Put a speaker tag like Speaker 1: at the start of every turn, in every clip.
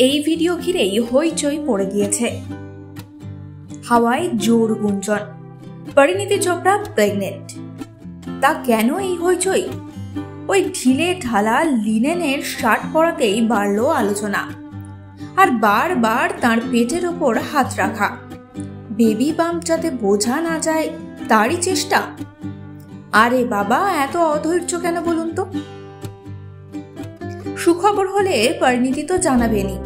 Speaker 1: এই ভিডিও ঘিরেই হইচই পড়ে গিয়েছে। হাওয়ায় জোর গুঞ্জন, পরিণীতি চোপড়া প্রেগনেন্ট। তা কেন এই হইচই? ওই ঢিলে ঢালা লিনেনের শার্ট পরাতেই বাড়ল আলোচনা, আর বারবার তার পেটের ওপর হাত রাখা, বেবি বাম্প যাতে বোঝা না যায় তারই চেষ্টা। আরে বাবা, এত অধৈর্য কেন বলুন তো? সুখবর হলে পরিণীতি তো জানাবেনি।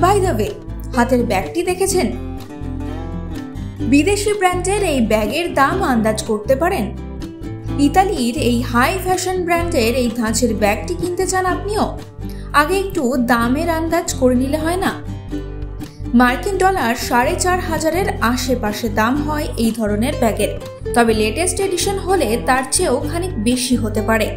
Speaker 1: বাই দ্য ওয়ে, হাতের ব্যাগটি দেখেছেন? বিদেশি ব্র্যান্ডের এই ব্যাগের দাম আন্দাজ করতে পারেন? ইতালির এই হাই ফ্যাশন ব্র্যান্ডের এই ধাঁচের ব্যাগটি কিনতে চান আপনিও? আগে একটু দামের আন্দাজ করে নিলে হয় না? মার্কিন ডলার 4,500-এর আশেপাশে দাম হয় এই ধরনের ব্যাগের, তবে লেটেস্ট এডিশন হলে তার চেয়েও খানিক বেশি হতে পারে।